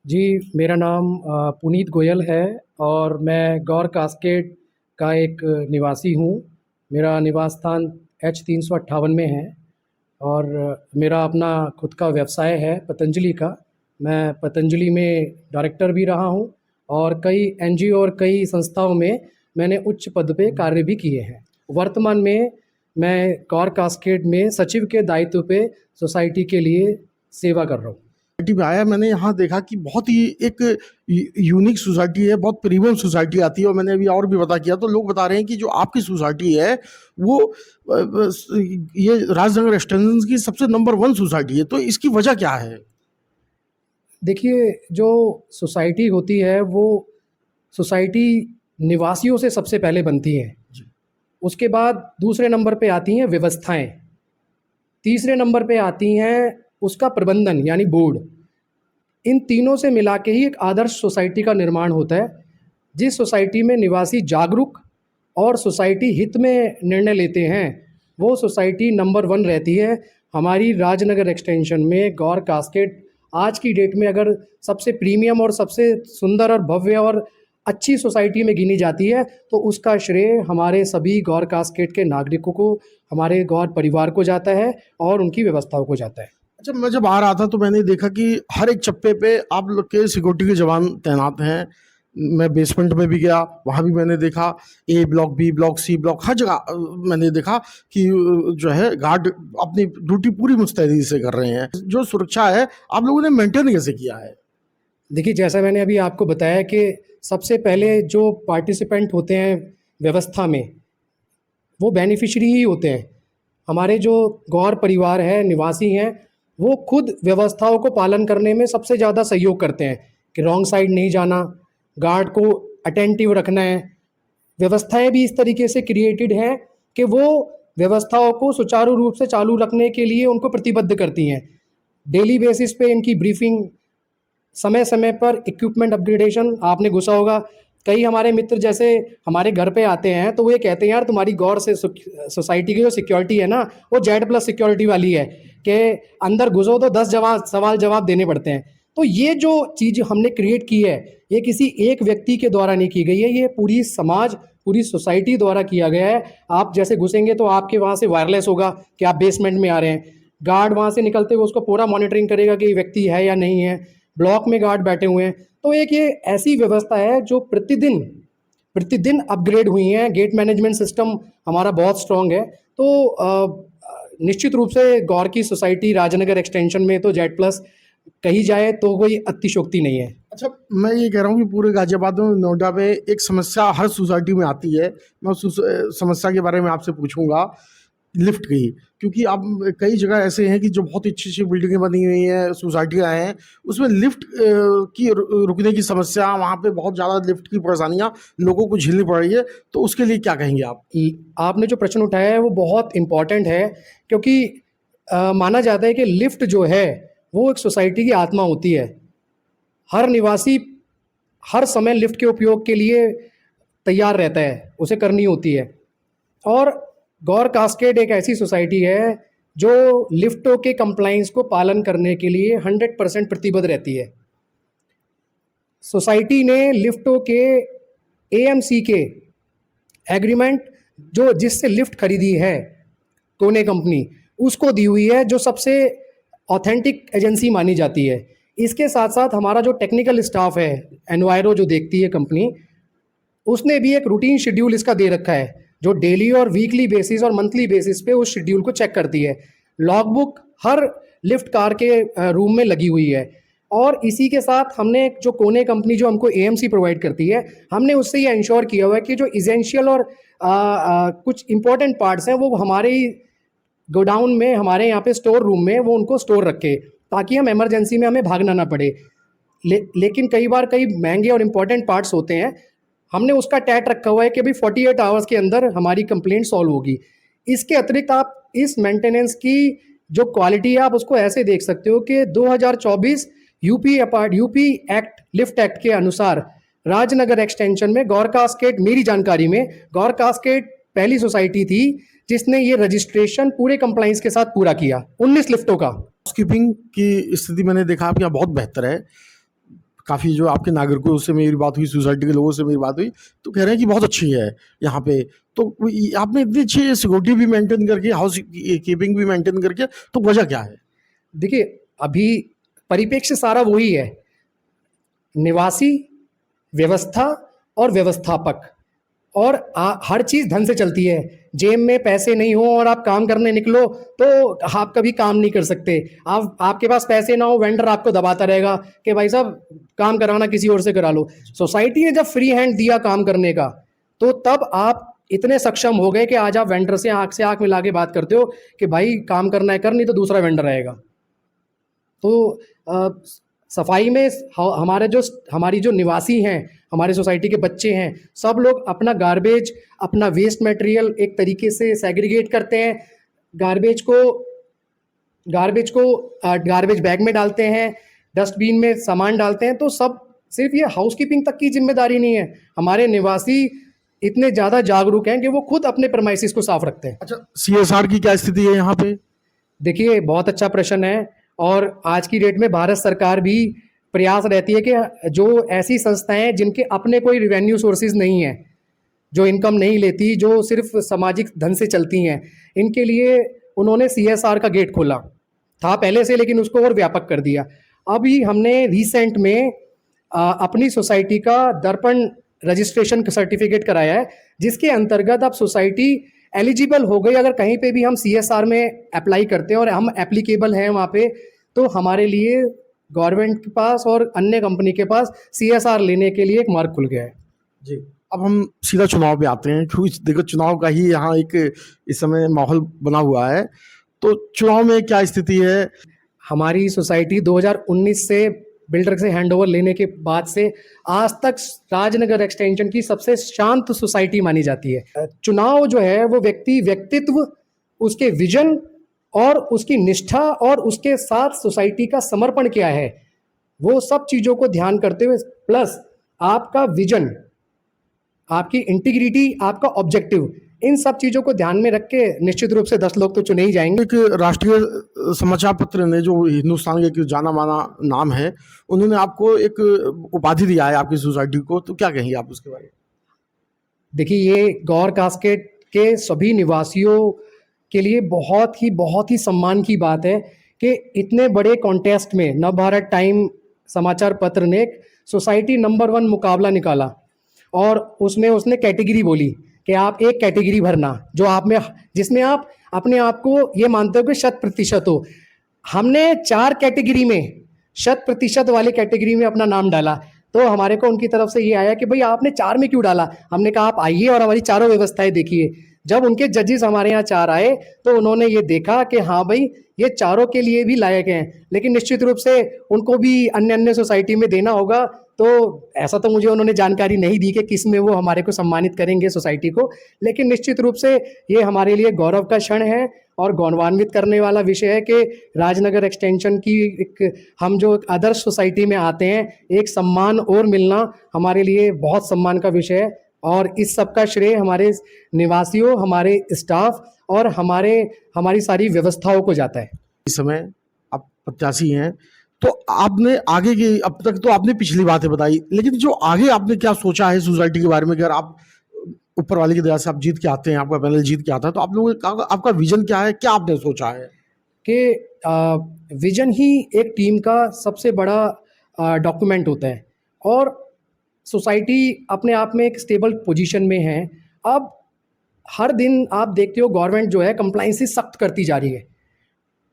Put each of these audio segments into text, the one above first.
जी, मेरा नाम पुनीत गोयल है और मैं गौर कास्केड का एक निवासी हूँ। मेरा निवास स्थान H 358 में है और मेरा अपना खुद का व्यवसाय है पतंजलि का। मैं पतंजलि में डायरेक्टर भी रहा हूँ और कई एनजीओ और कई संस्थाओं में मैंने उच्च पद पे कार्य भी किए हैं। वर्तमान में मैं गौर कास्केड में सचिव के दायित्व पे सोसाइटी के लिए सेवा कर रहा हूँ। सोसाइटी में आया, मैंने यहाँ देखा कि बहुत ही एक यूनिक सोसाइटी है, बहुत प्रीमियम सोसाइटी आती है। और मैंने अभी और भी पता किया तो लोग बता रहे हैं कि जो आपकी सोसाइटी है वो ये राजनगर एक्सटेंशन की सबसे नंबर 1 सोसाइटी है। तो इसकी वजह क्या है? देखिए, जो सोसाइटी होती है वो सोसाइटी निवासियों से सबसे पहले बनती है। उसके बाद दूसरे नंबर पे आती हैं व्यवस्थाएं, तीसरे नंबर पे आती हैं उसका प्रबंधन यानी बोर्ड। इन तीनों से मिला के ही एक आदर्श सोसाइटी का निर्माण होता है। जिस सोसाइटी में निवासी जागरूक और सोसाइटी हित में निर्णय लेते हैं वो सोसाइटी नंबर 1 रहती है। हमारी राजनगर एक्सटेंशन में गौर कास्केड आज की डेट में अगर सबसे प्रीमियम और सबसे सुंदर और भव्य और अच्छी सोसाइटी में गिनी जाती है तो उसका श्रेय हमारे सभी गौर कास्केड के नागरिकों को, हमारे गौर परिवार को जाता है और उनकी व्यवस्थाओं को जाता है। अच्छा, मैं जब आ रहा था तो मैंने देखा कि हर एक चप्पे पे आप लोग के सिक्योरिटी के जवान तैनात हैं। मैं बेसमेंट में भी गया, वहाँ भी मैंने देखा A block, B block, C block, हर जगह मैंने देखा कि जो है गार्ड अपनी ड्यूटी पूरी मुस्तैदी से कर रहे हैं। जो सुरक्षा है आप लोगों ने मेंटेन कैसे किया है? देखिए, जैसा मैंने अभी आपको बताया कि सबसे पहले जो पार्टिसिपेंट होते हैं व्यवस्था में वो बेनिफिशियरी ही होते हैं। हमारे जो गौर परिवार है, निवासी हैं, वो खुद व्यवस्थाओं को पालन करने में सबसे ज़्यादा सहयोग करते हैं कि रॉन्ग साइड नहीं जाना, गार्ड को अटेंटिव रखना है। व्यवस्थाएं भी इस तरीके से क्रिएटेड हैं कि वो व्यवस्थाओं को सुचारू रूप से चालू रखने के लिए उनको प्रतिबद्ध करती हैं। डेली बेसिस पे इनकी ब्रीफिंग, समय समय पर इक्विपमेंट अपग्रेडेशन। आपने घुसा होगा, कई हमारे मित्र जैसे हमारे घर पे आते हैं तो वो ये कहते हैं यार तुम्हारी गौर से सोसाइटी की जो सिक्योरिटी है ना वो Z+ सिक्योरिटी वाली है कि अंदर घुसो तो 10 सवाल जवाब देने पड़ते हैं। तो ये जो चीज़ हमने क्रिएट की है ये किसी एक व्यक्ति के द्वारा नहीं की गई है, ये पूरी समाज, पूरी सोसाइटी द्वारा किया गया है। आप जैसे घुसेंगे तो आपके वहाँ से वायरलेस होगा कि आप बेसमेंट में आ रहे हैं। गार्ड वहाँ से निकलते हुए उसको पूरा मॉनिटरिंग करेगा कि ये व्यक्ति है या नहीं है। ब्लॉक में गार्ड बैठे हुए हैं। तो एक ये ऐसी व्यवस्था है जो प्रतिदिन प्रतिदिन अपग्रेड हुई है। गेट मैनेजमेंट सिस्टम हमारा बहुत स्ट्रांग है। तो निश्चित रूप से गौर की सोसाइटी राजनगर एक्सटेंशन में तो Z+ कही जाए तो कोई अतिशयोक्ति नहीं है। अच्छा, मैं ये कह रहा हूँ कि पूरे गाजियाबाद में, नोएडा में एक समस्या हर सोसाइटी में आती है। मैं उस समस्या के बारे में आपसे पूछूंगा, लिफ्ट की। क्योंकि अब कई जगह ऐसे हैं कि जो बहुत अच्छी अच्छी बिल्डिंगें बनी हुई हैं, सोसाइटियाँ हैं, उसमें लिफ्ट की रुकने की समस्या, वहाँ पे बहुत ज़्यादा लिफ्ट की परेशानियाँ लोगों को झेलनी पड़ रही है। तो उसके लिए क्या कहेंगे आप? आपने जो प्रश्न उठाया है वो बहुत इम्पॉर्टेंट है क्योंकि माना जाता है कि लिफ्ट जो है वो एक सोसाइटी की आत्मा होती है। हर निवासी हर समय लिफ्ट के उपयोग के लिए तैयार रहता है, उसे करनी होती है। और गौर कास्केड एक ऐसी सोसाइटी है जो लिफ्टों के कंप्लाइंस को पालन करने के लिए 100% प्रतिबद्ध रहती है। सोसाइटी ने लिफ्टों के AMC के एग्रीमेंट जो जिससे लिफ्ट खरीदी है कोने कंपनी, उसको दी हुई है जो सबसे ऑथेंटिक एजेंसी मानी जाती है। इसके साथ साथ हमारा जो टेक्निकल स्टाफ है, एनवायरो जो देखती है कंपनी, उसने भी एक रूटीन शेड्यूल इसका दे रखा है जो डेली और वीकली बेसिस और मंथली बेसिस पे उस शेड्यूल को चेक करती है। लॉगबुक हर लिफ्ट कार के रूम में लगी हुई है। और इसी के साथ हमने एक जो कोने कंपनी जो हमको AMC प्रोवाइड करती है, हमने उससे ये इंश्योर किया हुआ है कि जो इसेंशियल और कुछ इंपॉर्टेंट पार्ट्स हैं वो हमारे ही गोडाउन में, हमारे यहाँ पे स्टोर रूम में वो उनको स्टोर रखे ताकि हम इमरजेंसी में हमें भागना ना पड़े। लेकिन कई बार कई महंगे और इम्पॉर्टेंट पार्ट्स होते हैं, हमने उसका टैट रखा हुआ है कि भाई 48 आवर्स के अंदर हमारी कंप्लेंट सॉल्व होगी। इसके अतिरिक्त आप इस मेंटेनेंस की जो क्वालिटी है आप उसको ऐसे देख सकते हो कि 2024 यूपी एक्ट, लिफ्ट एक्ट के अनुसार राजनगर एक्सटेंशन में गौर कास्केड, मेरी जानकारी में गौर कास्केड पहली सोसाइटी थी जिसने ये रजिस्ट्रेशन पूरे कंप्लाइंस के साथ पूरा किया 19 लिफ्टों का। हाउसकीपिंग की स्थिति मैंने देखा आपके यहाँ बहुत बेहतर है। काफ़ी जो आपके नागरिकों से मेरी बात हुई, सोसाइटी के लोगों से मेरी बात हुई, तो कह रहे हैं कि बहुत अच्छी है यहाँ पे। तो आपने इतनी अच्छी सिक्योरिटी भी मेंटेन करके, हाउस कीपिंग भी मेंटेन करके, तो वजह क्या है? देखिए, अभी परिप्रेक्ष्य सारा वही है, निवासी, व्यवस्था और व्यवस्थापक। और हर चीज़ ढंग से चलती है। जेब में पैसे नहीं हो और आप काम करने निकलो तो आप कभी काम नहीं कर सकते। आपके पास पैसे ना हो, वेंडर आपको दबाता रहेगा कि भाई साहब काम कराना किसी और से करा लो। सोसाइटी ने जब फ्री हैंड दिया काम करने का, तो तब आप इतने सक्षम हो गए कि आज आप वेंडर से आंख मिला के बात करते हो कि भाई काम करना है कर, नहीं तो दूसरा वेंडर आएगा। तो सफाई में हमारी जो निवासी हैं, हमारे सोसाइटी के बच्चे हैं, सब लोग अपना गार्बेज, अपना वेस्ट मटेरियल एक तरीके से सेग्रीगेट करते हैं। गार्बेज को गार्बेज बैग में डालते हैं, डस्टबिन में सामान डालते हैं। तो सब सिर्फ ये हाउसकीपिंग तक की जिम्मेदारी नहीं है, हमारे निवासी इतने ज़्यादा जागरूक हैं कि वो खुद अपने प्रेमाइसिस को साफ रखते हैं। अच्छा, सीएसआर की क्या स्थिति है यहाँ पे? देखिए, बहुत अच्छा प्रश्न है। और आज की डेट में भारत सरकार भी प्रयास रहती है कि जो ऐसी संस्थाएं हैं जिनके अपने कोई रिवेन्यू सोर्सेज नहीं है, जो इनकम नहीं लेती, जो सिर्फ सामाजिक धन से चलती हैं, इनके लिए उन्होंने सीएसआर का गेट खोला था पहले से, लेकिन उसको और व्यापक कर दिया। अभी हमने रिसेंट में अपनी सोसाइटी का दर्पण रजिस्ट्रेशन सर्टिफिकेट कराया है, जिसके अंतर्गत अब सोसाइटी एलिजिबल हो गई। अगर कहीं पे भी हम सीएसआर में अप्लाई करते हैं और हम एप्लीकेबल हैं वहाँ पे, तो हमारे लिए गवर्नमेंट के पास और अन्य कंपनी के पास सीएसआर लेने के लिए एक मार्ग खुल गया है। जी। अब हम सीधा चुनाव पे आते हैं, क्योंकि देखो चुनाव का ही यहाँ एक इस समय माहौल बना हुआ है। तो चुनाव में क्या स्थिति है? हमारी सोसाइटी 2019 से बिल्डर से हैंडओवर लेने के बाद से आज तक राजनगर एक्सटेंशन की सबसे शांत सोसाइटी मानी जाती है। चुनाव जो है वो व्यक्तित्व, उसके विजन और उसकी निष्ठा और उसके साथ सोसाइटी का समर्पण क्या है, वो सब चीज़ों को ध्यान करते हुए, प्लस आपका विजन, आपकी इंटीग्रिटी, आपका ऑब्जेक्टिव, इन सब चीज़ों को ध्यान में रख के निश्चित रूप से 10 लोग तो चुने ही जाएंगे। एक राष्ट्रीय समाचार पत्र ने, जो हिंदुस्तान का एक जाना माना नाम है, उन्होंने आपको एक उपाधि दिया है आपकी सोसाइटी को, तो क्या कहेंगे आप उसके बारे में? देखिए, ये गौर कास्केड के सभी निवासियों के लिए बहुत ही सम्मान की बात है कि इतने बड़े कॉन्टेस्ट में नवभारत टाइम समाचार पत्र ने सोसाइटी नंबर 1 मुकाबला निकाला और उसमें उसने कैटेगरी बोली कि आप एक कैटेगरी भरना जो आप में, जिसमें आप अपने आप को ये मानते हो कि 100% हो। हमने 4 कैटेगरी में 100% वाली कैटेगरी में अपना नाम डाला, तो हमारे को उनकी तरफ से ये आया कि भाई आपने 4 में क्यों डाला। हमने कहा आप आइए और हमारी चारों व्यवस्थाएं देखिए। जब उनके जजेस हमारे यहाँ 4 आए तो उन्होंने ये देखा कि हाँ भाई ये चारों के लिए भी लायक हैं, लेकिन निश्चित रूप से उनको भी अन्य सोसाइटी में देना होगा। तो ऐसा तो मुझे उन्होंने जानकारी नहीं दी कि किस में वो हमारे को सम्मानित करेंगे सोसाइटी को, लेकिन निश्चित रूप से ये हमारे लिए गौरव का क्षण है और गौरवान्वित करने वाला विषय है कि राजनगर एक्सटेंशन की एक, हम जो आदर्श सोसाइटी में आते हैं, एक सम्मान और मिलना हमारे लिए बहुत सम्मान का विषय है। और इस सब का श्रेय हमारे निवासियों, हमारे स्टाफ और हमारी सारी व्यवस्थाओं को जाता है। इस समय आप प्रत्याशी हैं, तो आपने आगे की, अब तक तो आपने पिछली बातें बताई, लेकिन जो आगे आपने क्या सोचा है सोसाइटी के बारे में? अगर आप ऊपर वाले की दया से आप जीत के आते हैं, आपका पैनल जीत के आता है, तो आप लोगों का आपका विजन क्या है, क्या आपने सोचा है? कि विजन ही एक टीम का सबसे बड़ा डॉक्यूमेंट होता है और सोसाइटी अपने आप में एक स्टेबल पोजीशन में है। अब हर दिन आप देखते हो गवर्नमेंट जो है कंप्लाइंसेस सख्त करती जा रही है।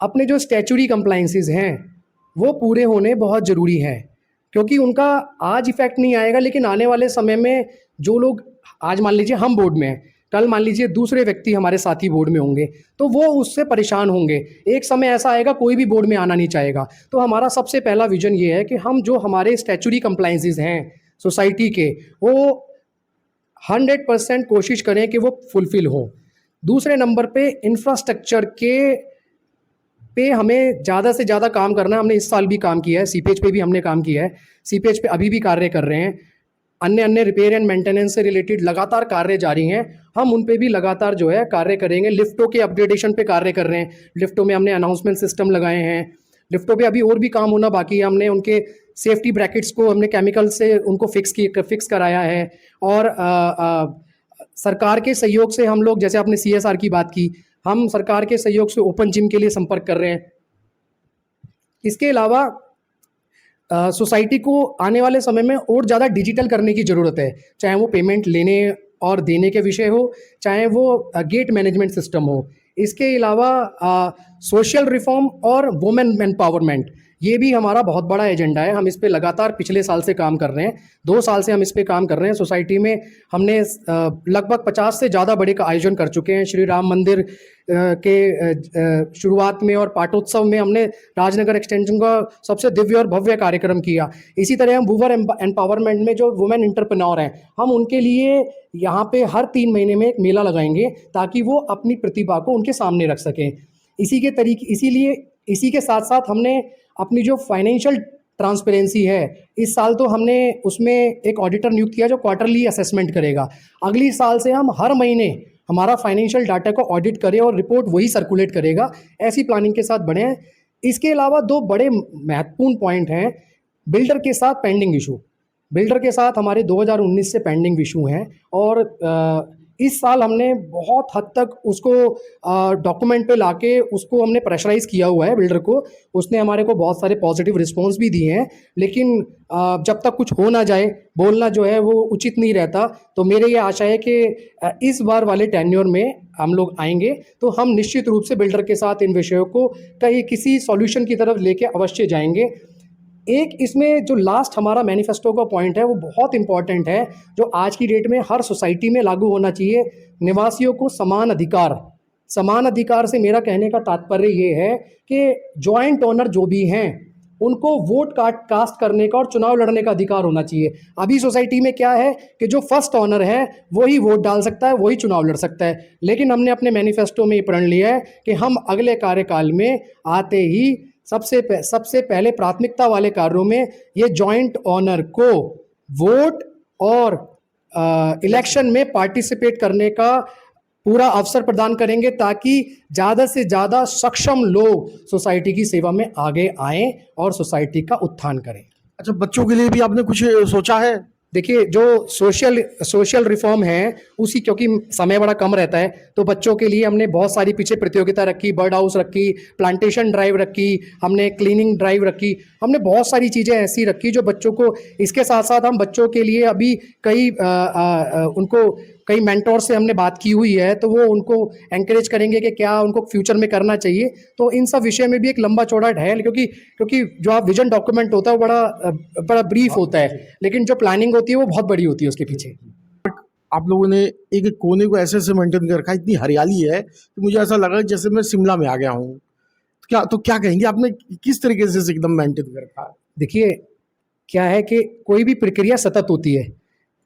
अपने जो स्टैचुरी कंप्लाइंसेस हैं वो पूरे होने बहुत ज़रूरी हैं, क्योंकि उनका आज इफेक्ट नहीं आएगा, लेकिन आने वाले समय में जो लोग, आज मान लीजिए हम बोर्ड में हैं, कल मान लीजिए दूसरे व्यक्ति हमारे साथी बोर्ड में होंगे, तो वो उससे परेशान होंगे। एक समय ऐसा आएगा कोई भी बोर्ड में आना नहीं चाहेगा। तो हमारा सबसे पहला विजन ये है कि हम जो हमारे स्टैचुरी कंप्लाइंसेस हैं सोसाइटी के, वो 100% कोशिश करें कि वो फुलफिल हो। दूसरे नंबर पे इंफ्रास्ट्रक्चर पे हमें ज़्यादा से ज़्यादा काम करना है। हमने इस साल भी काम किया है, सीपेज पे भी हमने काम किया है, सीपेज पे अभी भी कार्य कर रहे हैं। अन्य रिपेयर एंड मेंटेनेंस से रिलेटेड लगातार कार्य जारी हैं, हम उन पे भी लगातार जो है कार्य करेंगे। लिफ्टों के अपग्रेडेशन पे कार्य कर रहे हैं, लिफ्टों में हमने अनाउंसमेंट सिस्टम लगाए हैं। लिफ्टों पे अभी और भी काम होना बाकी है, हमने उनके सेफ्टी ब्रैकेट्स को हमने केमिकल से उनको फिक्स कराया है। और सरकार के सहयोग से हम लोग, जैसे आपने CSR की बात की, हम सरकार के सहयोग से ओपन जिम के लिए संपर्क कर रहे हैं। इसके अलावा सोसाइटी को आने वाले समय में और ज़्यादा डिजिटल करने की ज़रूरत है, चाहे वो पेमेंट लेने और देने के विषय हो, चाहे वो गेट मैनेजमेंट सिस्टम हो। इसके अलावा सोशल रिफॉर्म और वुमेन एम्पावरमेंट, ये भी हमारा बहुत बड़ा एजेंडा है। हम इस पे लगातार पिछले साल से काम कर रहे हैं, 2 साल से हम इस पे काम कर रहे हैं। सोसाइटी में हमने लगभग 50 से ज़्यादा बड़े का आयोजन कर चुके हैं। श्री राम मंदिर के शुरुआत में और पाटोत्सव में हमने राजनगर एक्सटेंशन का सबसे दिव्य और भव्य कार्यक्रम किया। इसी तरह हम वुमेन एम्पावरमेंट में जो वुमेन एंटरप्रेन्योर हैं, हम उनके लिए यहाँ पे हर 3 महीने में एक मेला लगाएंगे ताकि वो अपनी प्रतिभा को उनके सामने रख सकें। इसी के साथ साथ हमने अपनी जो फाइनेंशियल ट्रांसपेरेंसी है, इस साल तो हमने उसमें एक ऑडिटर नियुक्त किया जो क्वार्टरली असेसमेंट करेगा। अगली साल से हम हर महीने हमारा फाइनेंशियल डाटा को ऑडिट करें और रिपोर्ट वही सर्कुलेट करेगा। ऐसी प्लानिंग के साथ बढ़े हैं। इसके अलावा 2 बड़े महत्वपूर्ण पॉइंट हैं। बिल्डर के साथ पेंडिंग इशू, बिल्डर के साथ हमारे 2019 से पेंडिंग इशू हैं और इस साल हमने बहुत हद तक उसको डॉक्यूमेंट पे लाके उसको हमने प्रेशराइज़ किया हुआ है बिल्डर को। उसने हमारे को बहुत सारे पॉजिटिव रिस्पॉन्स भी दिए हैं, लेकिन जब तक कुछ हो ना जाए, बोलना जो है वो उचित नहीं रहता। तो मेरे ये आशा है कि इस बार वाले टेन्योर में हम लोग आएंगे तो हम निश्चित रूप से बिल्डर के साथ इन विषयों को किसी सॉल्यूशन की तरफ लेके अवश्य जाएंगे। एक इसमें जो लास्ट हमारा मैनिफेस्टो का पॉइंट है वो बहुत इंपॉर्टेंट है, जो आज की डेट में हर सोसाइटी में लागू होना चाहिए। निवासियों को समान अधिकार। समान अधिकार से मेरा कहने का तात्पर्य ये है कि जॉइंट ओनर जो भी हैं उनको वोट कास्ट करने का और चुनाव लड़ने का अधिकार होना चाहिए। अभी सोसाइटी में क्या है कि जो फर्स्ट ओनर है वही वोट डाल सकता है, वही चुनाव लड़ सकता है। लेकिन हमने अपने मैनिफेस्टो में ये प्रण लिया है कि हम अगले कार्यकाल में आते ही सबसे पहले प्राथमिकता वाले कार्यों में ये जॉइंट ओनर को वोट और इलेक्शन में पार्टिसिपेट करने का पूरा अवसर प्रदान करेंगे ताकि ज़्यादा से ज़्यादा सक्षम लोग सोसाइटी की सेवा में आगे आएं और सोसाइटी का उत्थान करें। अच्छा, बच्चों के लिए भी आपने कुछ सोचा है? देखिए, जो सोशल रिफॉर्म है उसी, क्योंकि समय बड़ा कम रहता है, तो बच्चों के लिए हमने बहुत सारी पीछे प्रतियोगिता रखी, बर्ड हाउस रखी, प्लांटेशन ड्राइव रखी, हमने क्लीनिंग ड्राइव रखी, हमने बहुत सारी चीज़ें ऐसी रखी जो बच्चों को। इसके साथ साथ हम बच्चों के लिए अभी कई मेंटोर से हमने बात की हुई है, तो वो उनको एंकरेज करेंगे कि क्या उनको फ्यूचर में करना चाहिए। तो इन सब विषय में भी एक लंबा चौड़ा है, क्योंकि जो आप विजन डॉक्यूमेंट होता है वो बड़ा ब्रीफ होता है, लेकिन जो प्लानिंग होती है वो बहुत बड़ी होती है उसके पीछे। आप लोगों ने एक एक कोने को ऐसे मेंटेन कर रखा है, इतनी हरियाली है कि मुझे ऐसा लगा जैसे मैं शिमला में आ गया हूँ। क्या कहेंगे, आपने किस तरीके से एकदम मेंटेन कर रखा है? देखिए, क्या है कि कोई भी प्रक्रिया सतत होती है।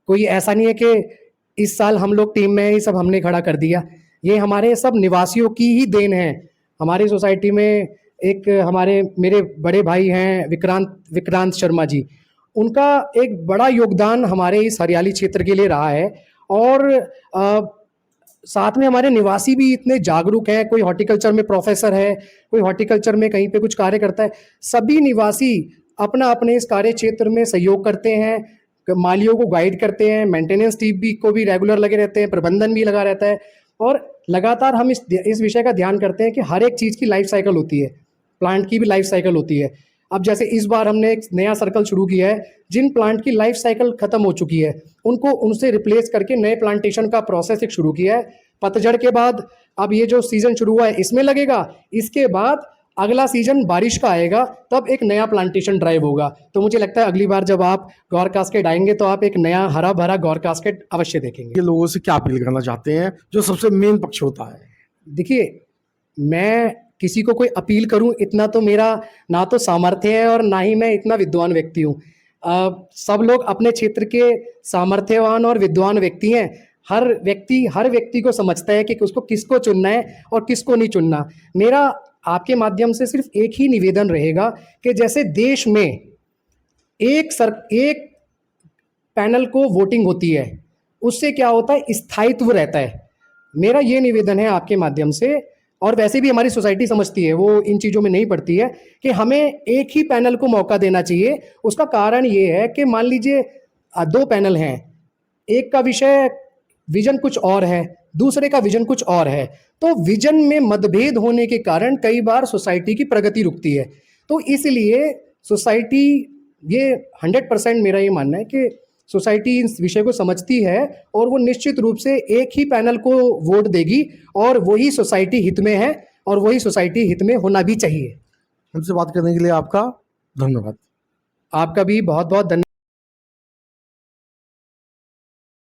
कोई ऐसा नहीं है कि इस साल हम लोग टीम में ही सब हमने खड़ा कर दिया। ये हमारे सब निवासियों की ही देन है। हमारी सोसाइटी में एक मेरे बड़े भाई हैं विक्रांत शर्मा जी, उनका एक बड़ा योगदान हमारे इस हरियाली क्षेत्र के लिए रहा है। और साथ में हमारे निवासी भी इतने जागरूक हैं। कोई हॉर्टिकल्चर में प्रोफेसर है, कोई हॉर्टिकल्चर में कहीं पे कुछ कार्य करता है। सभी निवासी अपने इस कार्य क्षेत्र में सहयोग करते हैं, मालियों को गाइड करते हैं, मेंटेनेंस टीम को भी रेगुलर लगे रहते हैं, प्रबंधन भी लगा रहता है। और लगातार हम इस विषय का ध्यान करते हैं कि हर एक चीज़ की लाइफ साइकिल होती है, प्लांट की भी लाइफ साइकिल होती है। अब जैसे इस बार हमने एक नया सर्कल शुरू किया है, जिन प्लांट की लाइफ साइकिल खत्म हो चुकी है उनसे रिप्लेस करके नए प्लांटेशन का प्रोसेस एक शुरू किया है। पतझड़ के बाद अब ये जो सीजन शुरू हुआ है इसमें लगेगा, इसके बाद अगला सीजन बारिश का आएगा, तब एक नया प्लांटेशन ड्राइव होगा। तो मुझे लगता है अगली बार जब आप गौर कास्केड आएंगे तो आप एक नया हरा भरा गौर कास्केड अवश्य देखेंगे। ये लोगों से क्या अपील करना चाहते हैं, जो सबसे मेन पक्ष होता है? देखिए, मैं किसी को कोई अपील करूं इतना तो मेरा ना तो सामर्थ्य है और ना ही मैं इतना विद्वान व्यक्ति हूं। सब लोग अपने क्षेत्र के सामर्थ्यवान और विद्वान व्यक्ति हैं। हर व्यक्ति को समझता है कि उसको किसको चुनना है और किसको नहीं चुनना। मेरा आपके माध्यम से सिर्फ एक ही निवेदन रहेगा कि जैसे देश में एक पैनल को वोटिंग होती है, उससे क्या होता है, स्थायित्व रहता है। मेरा ये निवेदन है आपके माध्यम से, और वैसे भी हमारी सोसाइटी समझती है, वो इन चीज़ों में नहीं पड़ती है कि हमें एक ही पैनल को मौका देना चाहिए। उसका कारण ये है कि मान लीजिए 2 पैनल हैं, एक का विषय विजन कुछ और है, दूसरे का विजन कुछ और है, तो विजन में मतभेद होने के कारण कई बार सोसाइटी की प्रगति रुकती है। तो इसलिए सोसाइटी, ये 100% मेरा ये मानना है कि सोसाइटी इस विषय को समझती है और वो निश्चित रूप से एक ही पैनल को वोट देगी और वही सोसाइटी हित में है और वही सोसाइटी हित में होना भी चाहिए। हमसे बात करने के लिए आपका धन्यवाद। आपका भी बहुत बहुत धन्यवाद।